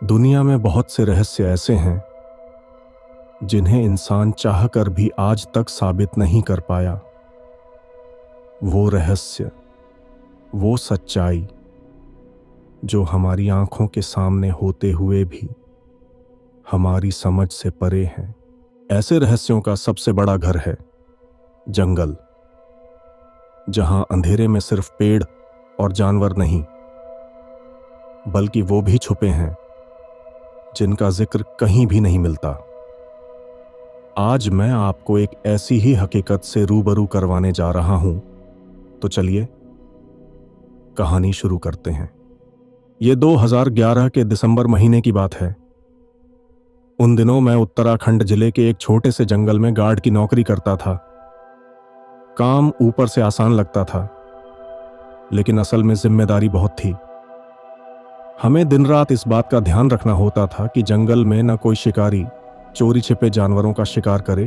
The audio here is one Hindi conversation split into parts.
दुनिया में बहुत से रहस्य ऐसे हैं जिन्हें इंसान चाहकर भी आज तक साबित नहीं कर पाया। वो रहस्य, वो सच्चाई जो हमारी आंखों के सामने होते हुए भी हमारी समझ से परे हैं। ऐसे रहस्यों का सबसे बड़ा घर है जंगल, जहां अंधेरे में सिर्फ पेड़ और जानवर नहीं, बल्कि वो भी छुपे हैं जिनका जिक्र कहीं भी नहीं मिलता। आज मैं आपको एक ऐसी ही हकीकत से रूबरू करवाने जा रहा हूं, तो चलिए कहानी शुरू करते हैं। ये 2011 के दिसंबर महीने की बात है। उन दिनों मैं उत्तराखंड जिले के एक छोटे से जंगल में गार्ड की नौकरी करता था। काम ऊपर से आसान लगता था, लेकिन असल में जिम्मेदारी बहुत थी। हमें दिन रात इस बात का ध्यान रखना होता था कि जंगल में न कोई शिकारी चोरी छिपे जानवरों का शिकार करे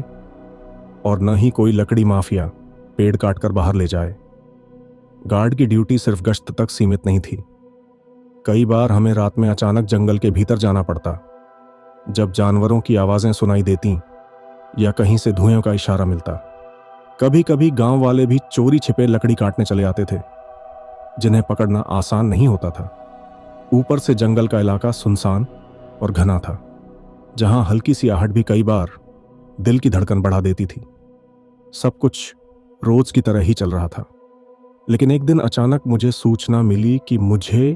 और न ही कोई लकड़ी माफिया पेड़ काटकर बाहर ले जाए। गार्ड की ड्यूटी सिर्फ गश्त तक सीमित नहीं थी। कई बार हमें रात में अचानक जंगल के भीतर जाना पड़ता, जब जानवरों की आवाजें सुनाई देती या कहीं से धुएं का इशारा मिलता। कभी कभी गांव वाले भी चोरी छिपे लकड़ी काटने चले आते थे, जिन्हें पकड़ना आसान नहीं होता था। ऊपर से जंगल का इलाका सुनसान और घना था, जहां हल्की सी आहट भी कई बार दिल की धड़कन बढ़ा देती थी। सब कुछ रोज की तरह ही चल रहा था, लेकिन एक दिन अचानक मुझे सूचना मिली कि मुझे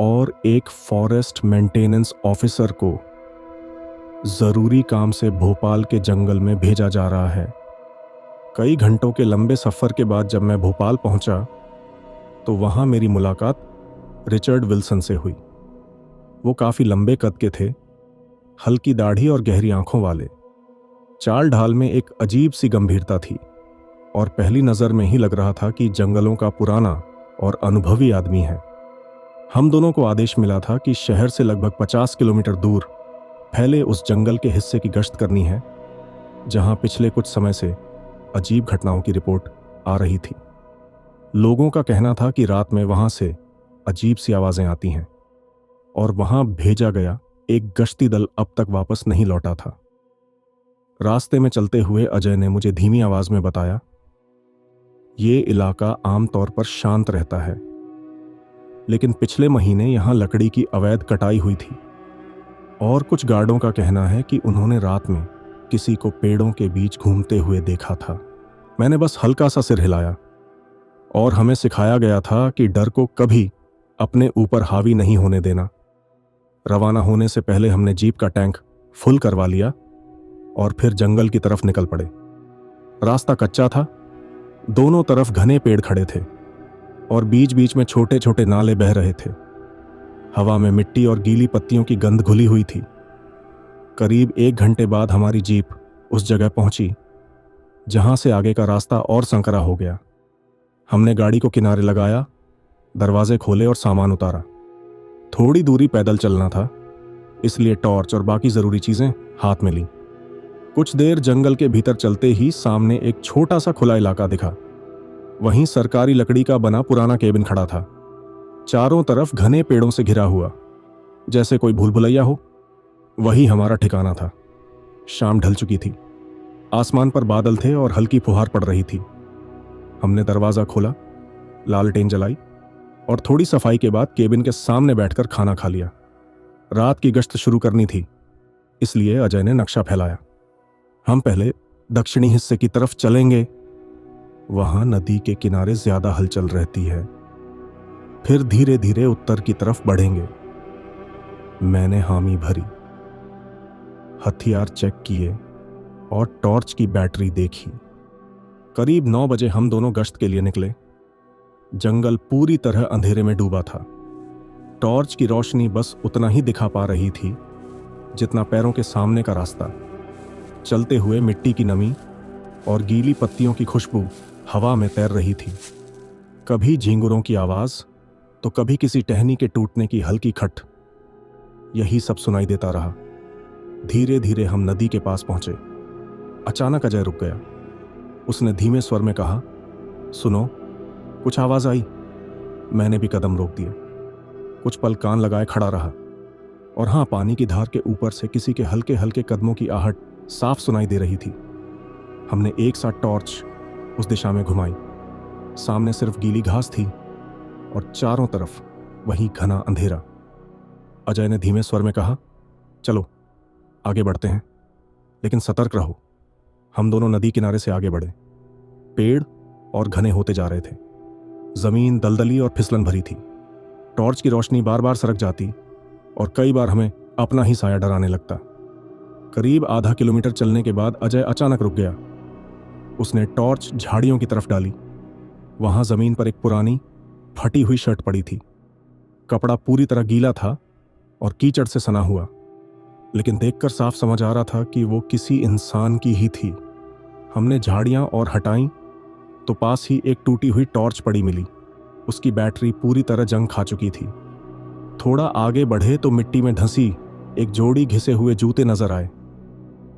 और एक फॉरेस्ट मेंटेनेंस ऑफिसर को जरूरी काम से भोपाल के जंगल में भेजा जा रहा है। कई घंटों के लंबे सफर के बाद जब मैं भोपाल पहुंचा, तो वहां मेरी मुलाकात रिचर्ड विल्सन से हुई। वो काफी लंबे कद के थे, हल्की दाढ़ी और गहरी आंखों वाले। चाल ढाल में एक अजीब सी गंभीरता थी और पहली नजर में ही लग रहा था कि जंगलों का पुराना और अनुभवी आदमी है। हम दोनों को आदेश मिला था कि शहर से लगभग 50 किलोमीटर दूर फैले उस जंगल के हिस्से की गश्त करनी है, जहां पिछले कुछ समय से अजीब घटनाओं की रिपोर्ट आ रही थी। लोगों का कहना था कि रात में वहां से अजीब सी आवाजें आती हैं, और वहां भेजा गया एक गश्ती दल अब तक वापस नहीं लौटा था। रास्ते में चलते हुए अजय ने मुझे धीमी आवाज में बताया, ये इलाका आमतौर पर शांत रहता है, लेकिन पिछले महीने यहां लकड़ी की अवैध कटाई हुई थी, और कुछ गार्डों का कहना है कि उन्होंने रात में किसी को पेड़ों के बीच घूमते हुए देखा था। मैंने बस हल्का सा सिर हिलाया। और हमें सिखाया गया था कि डर को कभी अपने ऊपर हावी नहीं होने देना। रवाना होने से पहले हमने जीप का टैंक फुल करवा लिया और फिर जंगल की तरफ निकल पड़े। रास्ता कच्चा था, दोनों तरफ घने पेड़ खड़े थे और बीच बीच में छोटे छोटे नाले बह रहे थे। हवा में मिट्टी और गीली पत्तियों की गंध घुली हुई थी। करीब 1 घंटे बाद हमारी जीप उस जगह पहुंची जहां से आगे का रास्ता और संकरा हो गया। हमने गाड़ी को किनारे लगाया, दरवाजे खोले और सामान उतारा। थोड़ी दूरी पैदल चलना था, इसलिए टॉर्च और बाकी जरूरी चीजें हाथ में ली। कुछ देर जंगल के भीतर चलते ही सामने एक छोटा सा खुला इलाका दिखा। वहीं सरकारी लकड़ी का बना पुराना केबिन खड़ा था, चारों तरफ घने पेड़ों से घिरा हुआ, जैसे कोई भूल भुलैया हो। वही हमारा ठिकाना था। शाम ढल चुकी थी, आसमान पर बादल थे और हल्की फुहार पड़ रही थी। हमने दरवाजा खोला, लालटेन जलाई और थोड़ी सफाई के बाद केबिन के सामने बैठकर खाना खा लिया। रात की गश्त शुरू करनी थी, इसलिए अजय ने नक्शा फैलाया। हम पहले दक्षिणी हिस्से की तरफ चलेंगे, वहां नदी के किनारे ज्यादा हलचल रहती है। फिर धीरे धीरे उत्तर की तरफ बढ़ेंगे। मैंने हामी भरी, हथियार चेक किए और टॉर्च की बैटरी देखी। करीब 9 बजे हम दोनों गश्त के लिए निकले। जंगल पूरी तरह अंधेरे में डूबा था। टॉर्च की रोशनी बस उतना ही दिखा पा रही थी जितना पैरों के सामने का रास्ता। चलते हुए मिट्टी की नमी और गीली पत्तियों की खुशबू हवा में तैर रही थी। कभी झींगुरों की आवाज, तो कभी किसी टहनी के टूटने की हल्की खट। यही सब सुनाई देता रहा। धीरे धीरे हम नदी के पास पहुंचे। अचानक अजय रुक गया। उसने धीमे स्वर में कहा, सुनो, कुछ आवाज आई। मैंने भी कदम रोक दिए। कुछ पल कान लगाए खड़ा रहा। और हाँ, पानी की धार के ऊपर से किसी के हल्के हल्के कदमों की आहट साफ सुनाई दे रही थी। हमने एक साथ टॉर्च उस दिशा में घुमाई। सामने सिर्फ गीली घास थी और चारों तरफ वही घना अंधेरा। अजय ने धीमे स्वर में कहा, चलो आगे बढ़ते हैं, लेकिन सतर्क रहो। हम दोनों नदी किनारे से आगे बढ़े। पेड़ और घने होते जा रहे थे। जमीन दलदली और फिसलन भरी थी। टॉर्च की रोशनी बार बार सरक जाती और कई बार हमें अपना ही साया डराने लगता। करीब आधा किलोमीटर चलने के बाद अजय अचानक रुक गया। उसने टॉर्च झाड़ियों की तरफ डाली। वहां जमीन पर एक पुरानी फटी हुई शर्ट पड़ी थी। कपड़ा पूरी तरह गीला था और कीचड़ से सना हुआ, लेकिन देखकर साफ समझ आ रहा था कि वो किसी इंसान की ही थी। हमने झाड़ियां और हटाई तो पास ही एक टूटी हुई टॉर्च पड़ी मिली। उसकी बैटरी पूरी तरह जंग खा चुकी थी। थोड़ा आगे बढ़े तो मिट्टी में धंसी एक जोड़ी घिसे हुए जूते नजर आए।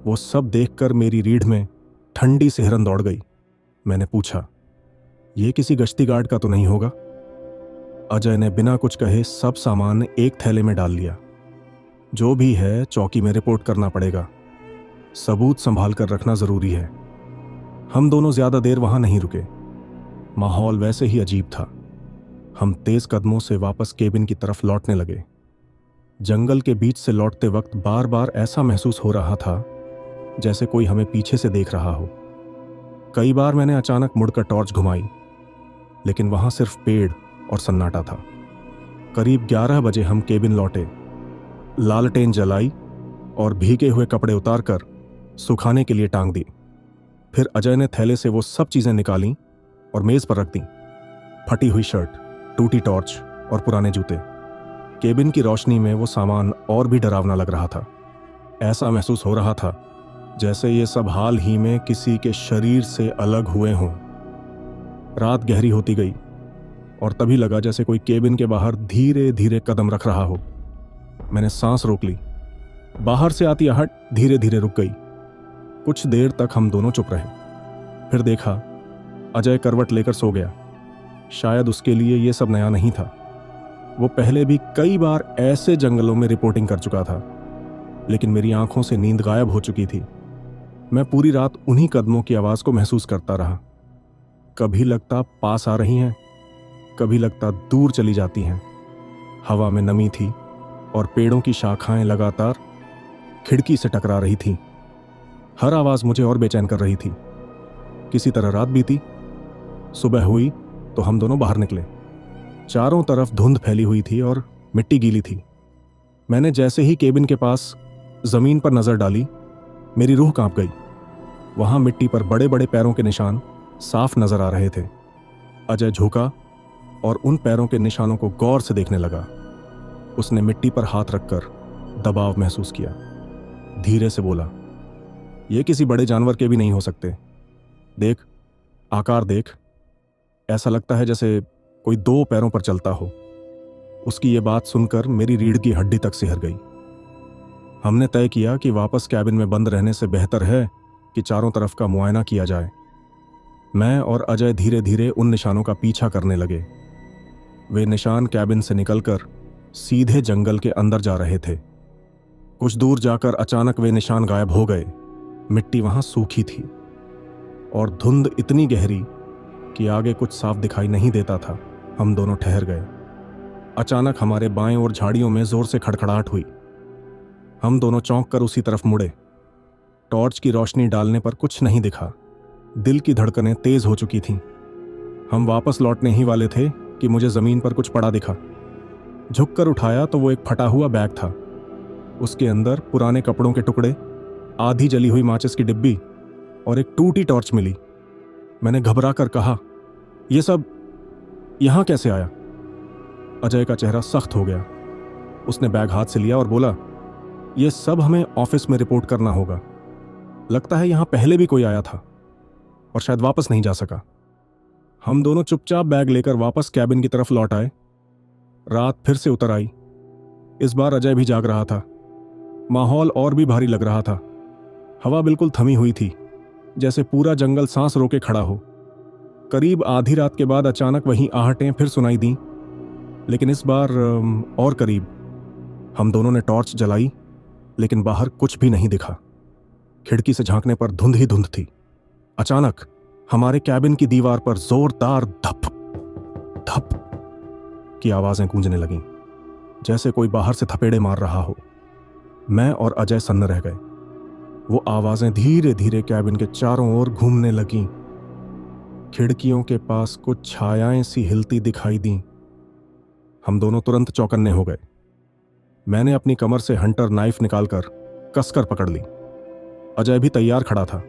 वो सब देखकर मेरी रीढ़ में ठंडी सिहरन दौड़ गई। मैंने पूछा, ये किसी गश्ती गार्ड का तो नहीं होगा? अजय ने बिना कुछ कहे सब सामान एक थैले में डाल लिया। जो भी है चौकी में रिपोर्ट करना पड़ेगा। सबूत संभाल कर रखना जरूरी है। हम दोनों ज्यादा देर वहां नहीं रुके। माहौल वैसे ही अजीब था। हम तेज कदमों से वापस केबिन की तरफ लौटने लगे। जंगल के बीच से लौटते वक्त बार बार ऐसा महसूस हो रहा था जैसे कोई हमें पीछे से देख रहा हो। कई बार मैंने अचानक मुड़कर टॉर्च घुमाई, लेकिन वहां सिर्फ पेड़ और सन्नाटा था। करीब 11 बजे हम केबिन लौटे। लालटेन जलाई और भीगे हुए कपड़े उतारकर सुखाने के लिए टांग दी। फिर अजय ने थैले से वो सब चीजें निकाली और मेज पर रख दी। फटी हुई शर्ट, टूटी टॉर्च और पुराने जूते। केबिन की रोशनी में वो सामान और भी डरावना लग रहा था। ऐसा महसूस हो रहा था जैसे ये सब हाल ही में किसी के शरीर से अलग हुए हों। रात गहरी होती गई और तभी लगा जैसे कोई केबिन के बाहर धीरे धीरे कदम रख रहा हो। मैंने सांस रोक ली। बाहर से आती आहट धीरे धीरे रुक गई। कुछ देर तक हम दोनों चुप रहे। फिर देखा, अजय करवट लेकर सो गया। शायद उसके लिए यह सब नया नहीं था। वो पहले भी कई बार ऐसे जंगलों में रिपोर्टिंग कर चुका था, लेकिन मेरी आंखों से नींद गायब हो चुकी थी। मैं पूरी रात उन्हीं कदमों की आवाज को महसूस करता रहा। कभी लगता पास आ रही हैं, कभी लगता दूर चली जाती हैं। हवा में नमी थी और पेड़ों की शाखाएं लगातार खिड़की से टकरा रही थीं। हर आवाज मुझे और बेचैन कर रही थी। किसी तरह रात बीती। सुबह हुई तो हम दोनों बाहर निकले। चारों तरफ धुंध फैली हुई थी और मिट्टी गीली थी। मैंने जैसे ही केबिन के पास जमीन पर नजर डाली, मेरी रूह कांप गई। वहां मिट्टी पर बड़े बड़े पैरों के निशान साफ नजर आ रहे थे। अजय झुका और उन पैरों के निशानों को गौर से देखने लगा। उसने मिट्टी पर हाथ रखकर दबाव महसूस किया। धीरे से बोला, ये किसी बड़े जानवर के भी नहीं हो सकते। देख, आकार देख। ऐसा लगता है जैसे कोई 2 पैरों पर चलता हो। उसकी ये बात सुनकर मेरी रीढ़ की हड्डी तक सिहर गई। हमने तय किया कि वापस कैबिन में बंद रहने से बेहतर है कि चारों तरफ का मुआयना किया जाए। मैं और अजय धीरे धीरे उन निशानों का पीछा करने लगे। वे निशान कैबिन से निकलकर सीधे जंगल के अंदर जा रहे थे। कुछ दूर जाकर अचानक वे निशान गायब हो गए। मिट्टी वहां सूखी थी और धुंध इतनी गहरी कि आगे कुछ साफ दिखाई नहीं देता था। हम दोनों ठहर गए। अचानक हमारे बाएं ओर झाड़ियों में जोर से खड़खड़ाहट हुई। हम दोनों चौंक कर उसी तरफ मुड़े। टॉर्च की रोशनी डालने पर कुछ नहीं दिखा। दिल की धड़कनें तेज हो चुकी थीं। हम वापस लौटने ही वाले थे कि मुझे जमीन पर कुछ पड़ा दिखा। झुककर उठाया तो वो एक फटा हुआ बैग था। उसके अंदर पुराने कपड़ों के टुकड़े, आधी जली हुई माचिस की डिब्बी और एक टूटी टॉर्च मिली। मैंने घबरा कर कहा, यह सब यहां कैसे आया? अजय का चेहरा सख्त हो गया। उसने बैग हाथ से लिया और बोला, यह सब हमें ऑफिस में रिपोर्ट करना होगा। लगता है यहां पहले भी कोई आया था और शायद वापस नहीं जा सका। हम दोनों चुपचाप बैग लेकर वापस कैबिन की तरफ लौट आए। रात फिर से उतर आई। इस बार अजय भी जाग रहा था। माहौल और भी भारी लग रहा था। हवा बिल्कुल थमी हुई थी, जैसे पूरा जंगल सांस रोके खड़ा हो। करीब आधी रात के बाद अचानक वहीं आहटें फिर सुनाई दी, लेकिन इस बार और करीब। हम दोनों ने टॉर्च जलाई, लेकिन बाहर कुछ भी नहीं दिखा। खिड़की से झांकने पर धुंध ही धुंध थी। अचानक हमारे कैबिन की दीवार पर जोरदार धप धप की आवाजें गूंजने लगीं, जैसे कोई बाहर से थपेड़े मार रहा हो। मैं और अजय सन्न रह गए। वो आवाजें धीरे धीरे कैबिन के चारों ओर घूमने लगीं। खिड़कियों के पास कुछ छायाएं सी हिलती दिखाई दीं। हम दोनों तुरंत चौकन्ने हो गए। मैंने अपनी कमर से हंटर नाइफ निकालकर कसकर पकड़ ली। अजय भी तैयार खड़ा था।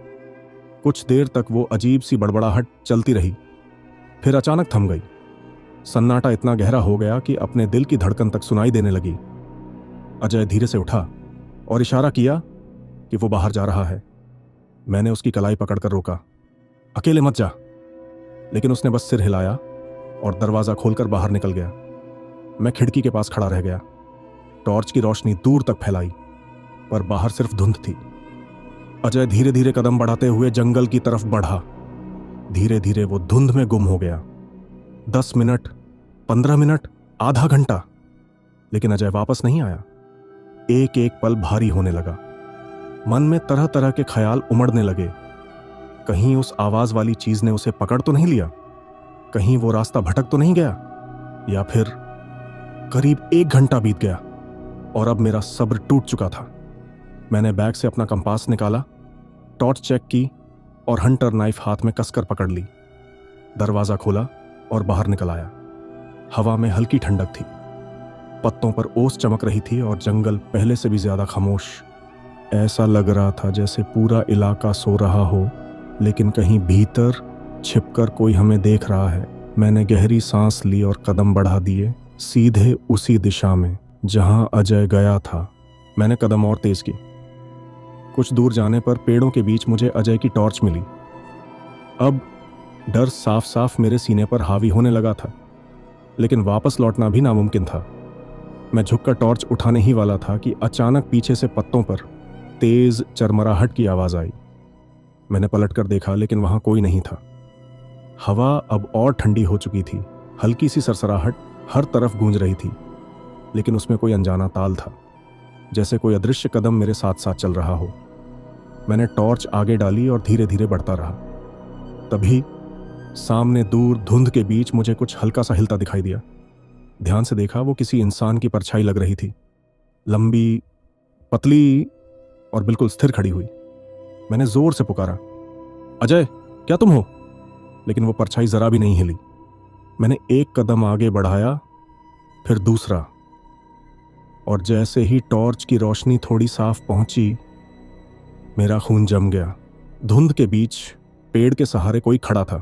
कुछ देर तक वो अजीब सी बड़बड़ाहट चलती रही, फिर अचानक थम गई। सन्नाटा इतना गहरा हो गया कि अपने दिल की धड़कन तक सुनाई देने लगी। अजय धीरे से उठा और इशारा किया कि वो बाहर जा रहा है। मैंने उसकी कलाई पकड़कर रोका, अकेले मत जा। लेकिन उसने बस सिर हिलाया और दरवाजा खोलकर बाहर निकल गया। मैं खिड़की के पास खड़ा रह गया। टॉर्च की रोशनी दूर तक फैलाई, पर बाहर सिर्फ धुंध थी। अजय धीरे धीरे कदम बढ़ाते हुए जंगल की तरफ बढ़ा। धीरे धीरे वो धुंध में गुम हो गया। 10 मिनट, 15 मिनट, आधा घंटा, लेकिन अजय वापस नहीं आया। एक एक पल भारी होने लगा। मन में तरह तरह के ख्याल उमड़ने लगे। कहीं उस आवाज वाली चीज ने उसे पकड़ तो नहीं लिया? कहीं वो रास्ता भटक तो नहीं गया? या फिर करीब 1 घंटा बीत गया और अब मेरा सब्र टूट चुका था। मैंने बैग से अपना कंपास निकाला, टॉर्च चेक की और हंटर नाइफ हाथ में कसकर पकड़ ली। दरवाजा खोला और बाहर निकल आया। हवा में हल्की ठंडक थी, पत्तों पर ओस चमक रही थी और जंगल पहले से भी ज्यादा खामोश। ऐसा लग रहा था जैसे पूरा इलाका सो रहा हो, लेकिन कहीं भीतर छिपकर कोई हमें देख रहा है। मैंने गहरी सांस ली और कदम बढ़ा दिए, सीधे उसी दिशा में जहां अजय गया था। मैंने कदम और तेज की। कुछ दूर जाने पर पेड़ों के बीच मुझे अजय की टॉर्च मिली। अब डर साफ साफ मेरे सीने पर हावी होने लगा था, लेकिन वापस लौटना भी नामुमकिन था। मैं झुककर टॉर्च उठाने ही वाला था कि अचानक पीछे से पत्तों पर तेज चरमराहट की आवाज आई। मैंने पलटकर देखा, लेकिन वहां कोई नहीं था। हवा अब और ठंडी हो चुकी थी। हल्की सी सरसराहट हर तरफ गूंज रही थी, लेकिन उसमें कोई अनजाना ताल था, जैसे कोई अदृश्य कदम मेरे साथ साथ चल रहा हो। मैंने टॉर्च आगे डाली और धीरे धीरे बढ़ता रहा। तभी सामने दूर धुंध के बीच मुझे कुछ हल्का सा हिलता दिखाई दिया। ध्यान से देखा, वो किसी इंसान की परछाई लग रही थी, लंबी, पतली और बिल्कुल स्थिर खड़ी हुई। मैंने जोर से पुकारा, अजय, क्या तुम हो? लेकिन वो परछाई जरा भी नहीं हिली। मैंने एक कदम आगे बढ़ाया, फिर दूसरा, और जैसे ही टॉर्च की रोशनी थोड़ी साफ पहुंची, मेरा खून जम गया। धुंध के बीच पेड़ के सहारे कोई खड़ा था।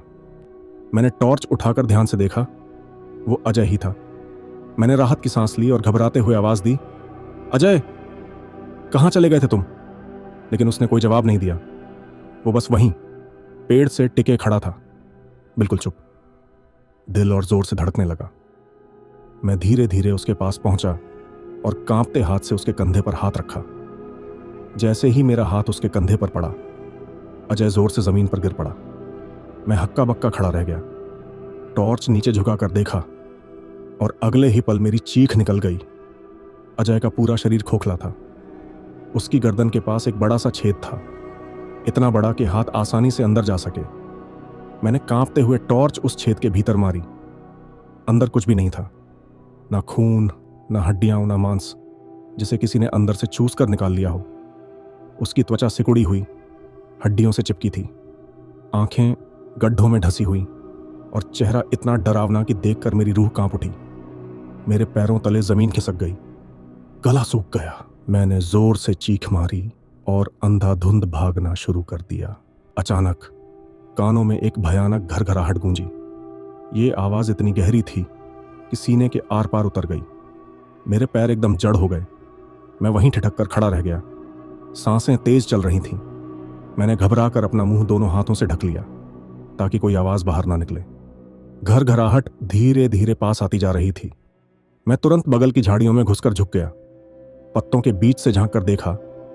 मैंने टॉर्च उठाकर ध्यान से देखा, वो अजय ही था। मैंने राहत की सांस ली और घबराते हुए आवाज दी, अजय, कहां चले गए थे तुम? लेकिन उसने कोई जवाब नहीं दिया। वो बस वहीं पेड़ से टिके खड़ा था, बिल्कुल चुप। दिल और जोर से धड़कने लगा। मैं धीरे धीरे उसके पास पहुंचा और कांपते हाथ से उसके कंधे पर हाथ रखा। जैसे ही मेरा हाथ उसके कंधे पर पड़ा, अजय जोर से जमीन पर गिर पड़ा। मैं हक्का बक्का खड़ा रह गया। टॉर्च नीचे झुकाकर देखा और अगले ही पल मेरी चीख निकल गई। अजय का पूरा शरीर खोखला था। उसकी गर्दन के पास एक बड़ा सा छेद था, इतना बड़ा कि हाथ आसानी से अंदर जा सके। मैंने कांपते हुए टॉर्च उस छेद के भीतर मारी। अंदर कुछ भी नहीं था, ना खून, ना हड्डियां, ना मांस, जिसे किसी ने अंदर से चूस कर निकाल लिया हो। उसकी त्वचा सिकुड़ी हुई, हड्डियों से चिपकी थी, आंखें गड्ढों में ढसी हुई और चेहरा इतना डरावना कि देखकर मेरी रूह कांप उठी। मेरे पैरों तले जमीन खिसक गई, गला सूख गया। मैंने जोर से चीख मारी और अंधाधुंध भागना शुरू कर दिया। अचानक कानों में एक भयानक घरघराहट गूंजी। ये आवाज इतनी गहरी थी कि सीने के आर पार उतर गई। मेरे पैर एकदम जड़ हो गए। मैं वहीं ठिठक कर खड़ा रह गया। सांसें तेज चल रही थीं। मैंने घबरा कर अपना मुंह दोनों हाथों से ढक लिया ताकि कोई आवाज बाहर ना निकले। घरघराहट धीरे धीरे पास आती जा रही थी। मैं तुरंत बगल की झाड़ियों में घुसकर झुक गया। पत्तों के बीच से झांक कर देखा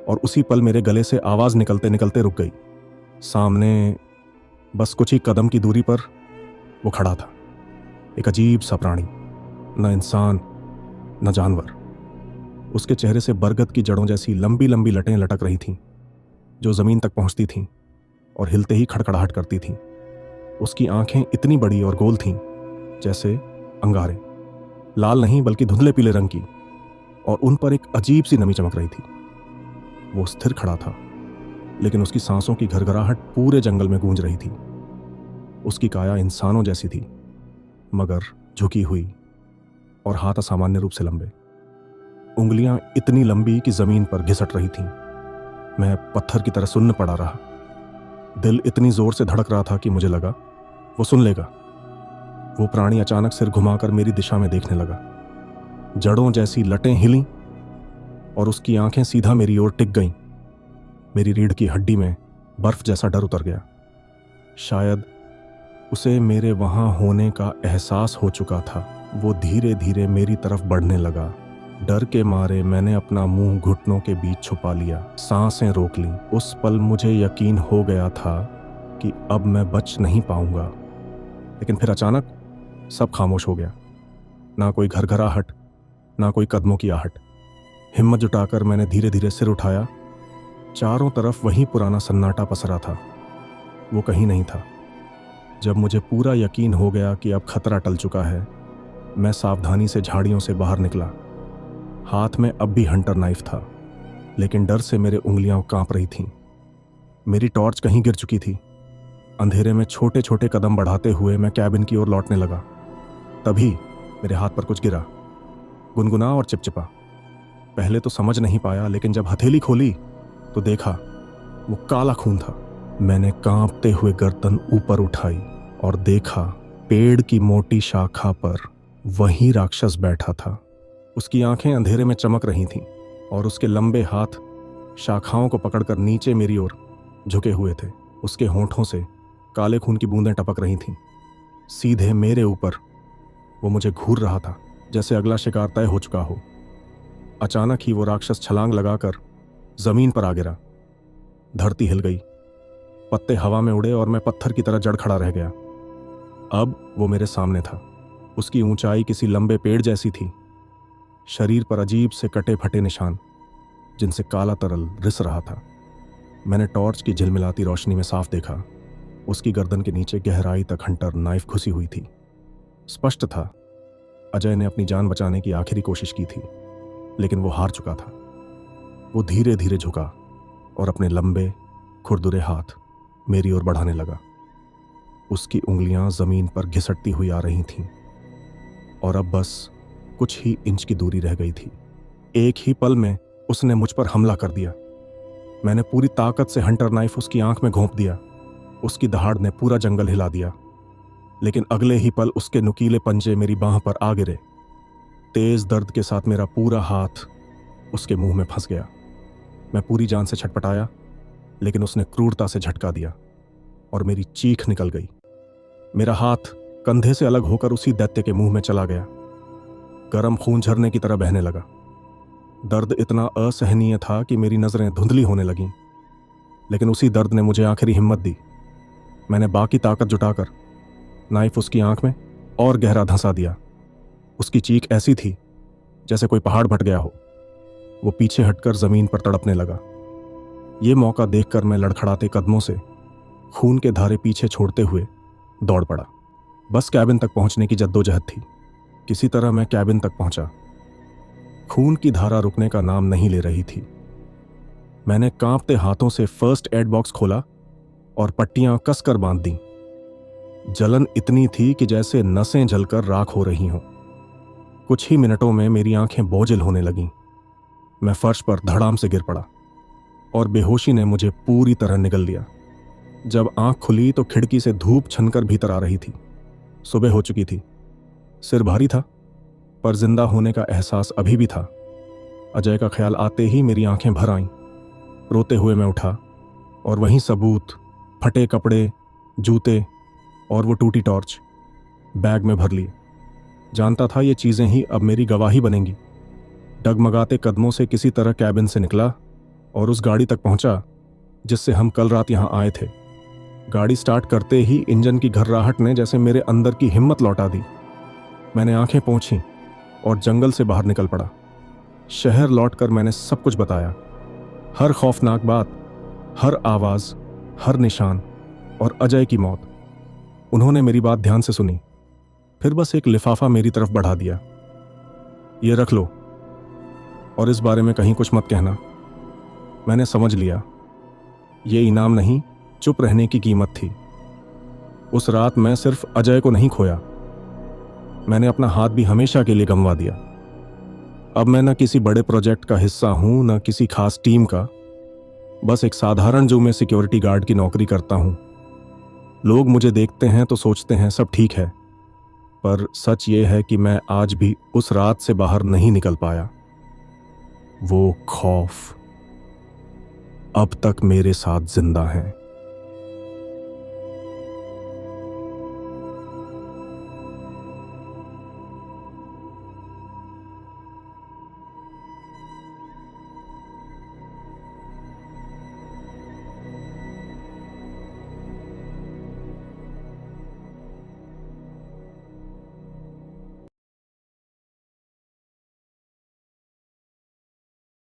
और उसी पल मेरे गले से आवाज निकलते निकलते रुक गई। सामने बस कुछ ही कदम की दूरी पर वो खड़ा था, एक अजीब सा प्राणी, न इंसान न जानवर, उसके चेहरे से बरगद की जड़ों जैसी लंबी लंबी लटें लटक रही थीं, जो जमीन तक पहुंचती थीं और हिलते ही खड़खड़ाहट करती थीं। उसकी आंखें इतनी बड़ी और गोल थीं जैसे अंगारे, लाल नहीं बल्कि धुंधले पीले रंग की, और उन पर एक अजीब सी नमी चमक रही थी। वो स्थिर खड़ा था, लेकिन उसकी सांसों की घरघराहट पूरे जंगल में गूंज रही थी। उसकी काया इंसानों जैसी थी, मगर झुकी हुई, और हाथ असामान्य रूप से लंबे। उंगलियां इतनी लंबी कि जमीन पर घिसट रही थीं। मैं पत्थर की तरह सुन्न पड़ा रहा। दिल इतनी जोर से धड़क रहा था कि मुझे लगा वो सुन लेगा। वो प्राणी अचानक सिर घुमाकर मेरी दिशा में देखने लगा। जड़ों जैसी लटें हिलीं और उसकी आंखें सीधा मेरी ओर टिक गईं। मेरी रीढ़ की हड्डी में बर्फ जैसा डर उतर गया। शायद उसे मेरे वहां होने का एहसास हो चुका था। वो धीरे धीरे मेरी तरफ बढ़ने लगा। डर के मारे मैंने अपना मुंह घुटनों के बीच छुपा लिया, सांसें रोक लीं। उस पल मुझे यकीन हो गया था कि अब मैं बच नहीं पाऊंगा। लेकिन फिर अचानक सब खामोश हो गया। ना कोई घरघराहट, ना कोई कदमों की आहट। हिम्मत जुटाकर मैंने धीरे धीरे सिर उठाया। चारों तरफ वही पुराना सन्नाटा पसरा था। वो कहीं नहीं था। जब मुझे पूरा यकीन हो गया कि अब खतरा टल चुका है, मैं सावधानी से झाड़ियों से बाहर निकला। हाथ में अब भी हंटर नाइफ था, लेकिन डर से मेरे उंगलियां कांप रही थीं। मेरी टॉर्च कहीं गिर चुकी थी। अंधेरे में छोटे छोटे कदम बढ़ाते हुए मैं कैबिन की ओर लौटने लगा। तभी मेरे हाथ पर कुछ गिरा, गुनगुना और चिपचिपा। पहले तो समझ नहीं पाया, लेकिन जब हथेली खोली तो देखा वो काला खून था। मैंने कांपते हुए गर्दन ऊपर उठाई और देखा पेड़ की मोटी शाखा पर वही राक्षस बैठा था। उसकी आंखें अंधेरे में चमक रही थीं और उसके लंबे हाथ शाखाओं को पकड़कर नीचे मेरी ओर झुके हुए थे। उसके होंठों से काले खून की बूंदें टपक रही थीं, सीधे मेरे ऊपर। वो मुझे घूर रहा था, जैसे अगला शिकार तय हो चुका हो। अचानक ही वो राक्षस छलांग लगाकर जमीन पर आ गिरा। धरती हिल गई, पत्ते हवा में उड़े और मैं पत्थर की तरह जड़ खड़ा रह गया। अब वो मेरे सामने था। उसकी ऊंचाई किसी लंबे पेड़ जैसी थी। शरीर पर अजीब से कटे फटे निशान, जिनसे काला तरल रिस रहा था। मैंने टॉर्च की झिलमिलाती रोशनी में साफ देखा। उसकी गर्दन के नीचे गहराई तक हंटर नाइफ घुसी हुई थी। स्पष्ट था अजय ने अपनी जान बचाने की आखिरी कोशिश की थी, लेकिन वो हार चुका था। वो धीरे धीरे झुका और अपने लंबे खुरदुरे हाथ मेरी ओर बढ़ाने लगा। उसकी उंगलियां जमीन पर घिसटती हुई आ रही थीं और अब बस कुछ ही इंच की दूरी रह गई थी। एक ही पल में उसने मुझ पर हमला कर दिया। मैंने पूरी ताकत से हंटर नाइफ उसकी आंख में घोंप दिया। उसकी दहाड़ ने पूरा जंगल हिला दिया, लेकिन अगले ही पल उसके नुकीले पंजे मेरी बांह पर आ गिरे। तेज दर्द के साथ मेरा पूरा हाथ उसके मुंह में फंस गया। मैं पूरी जान से छटपटाया, लेकिन उसने क्रूरता से झटका दिया और मेरी चीख निकल गई। मेरा हाथ कंधे से अलग होकर उसी दैत्य के मुंह में चला गया। गर्म खून झरने की तरह बहने लगा। दर्द इतना असहनीय था कि मेरी नजरें धुंधली होने लगीं, लेकिन उसी दर्द ने मुझे आखिरी हिम्मत दी। मैंने बाकी ताकत जुटाकर नाइफ उसकी आंख में और गहरा धंसा दिया। उसकी चीख ऐसी थी जैसे कोई पहाड़ फट गया हो। वो पीछे हटकर जमीन पर तड़पने लगा। ये मौका देखकर मैं लड़खड़ाते कदमों से खून के धारे पीछे छोड़ते हुए दौड़ पड़ा। बस कैबिन तक पहुंचने की जद्दोजहद थी। किसी तरह मैं कैबिन तक पहुंचा। खून की धारा रुकने का नाम नहीं ले रही थी। मैंने कांपते हाथों से फर्स्ट एड बॉक्स खोला और पट्टियां कसकर बांध दी। जलन इतनी थी कि जैसे नसें जलकर राख हो रही हों। कुछ ही मिनटों में मेरी आंखें बोझिल होने लगीं। मैं फर्श पर धड़ाम से गिर पड़ा और बेहोशी ने मुझे पूरी तरह निगल लिया। जब आंख खुली तो खिड़की से धूप छनकर भीतर आ रही थी। सुबह हो चुकी थी। सिर भारी था, पर जिंदा होने का एहसास अभी भी था। अजय का ख्याल आते ही मेरी आंखें भर आईं। रोते हुए मैं उठा और वहीं सबूत, फटे कपड़े, जूते और वो टूटी टॉर्च बैग में भर लिए। जानता था ये चीजें ही अब मेरी गवाही बनेंगी। डगमगाते कदमों से किसी तरह कैबिन से निकला और उस गाड़ी तक पहुंचा जिससे हम कल रात यहां आए थे। गाड़ी स्टार्ट करते ही इंजन की घर्राहट ने जैसे मेरे अंदर की हिम्मत लौटा दी। मैंने आंखें पोंछीं और जंगल से बाहर निकल पड़ा। शहर लौटकर मैंने सब कुछ बताया, हर खौफनाक बात, हर आवाज, हर निशान और अजय की मौत। उन्होंने मेरी बात ध्यान से सुनी, फिर बस एक लिफाफा मेरी तरफ बढ़ा दिया। ये रख लो और इस बारे में कहीं कुछ मत कहना। मैंने समझ लिया, ये इनाम नहीं, चुप रहने की कीमत थी। उस रात मैं सिर्फ अजय को नहीं खोया, मैंने अपना हाथ भी हमेशा के लिए गंवा दिया। अब मैं न किसी बड़े प्रोजेक्ट का हिस्सा हूं, न किसी खास टीम का, बस एक साधारण जू में सिक्योरिटी गार्ड की नौकरी करता हूं। लोग मुझे देखते हैं तो सोचते हैं सब ठीक है, पर सच ये है कि मैं आज भी उस रात से बाहर नहीं निकल पाया। वो खौफ अब तक मेरे साथ जिंदा है।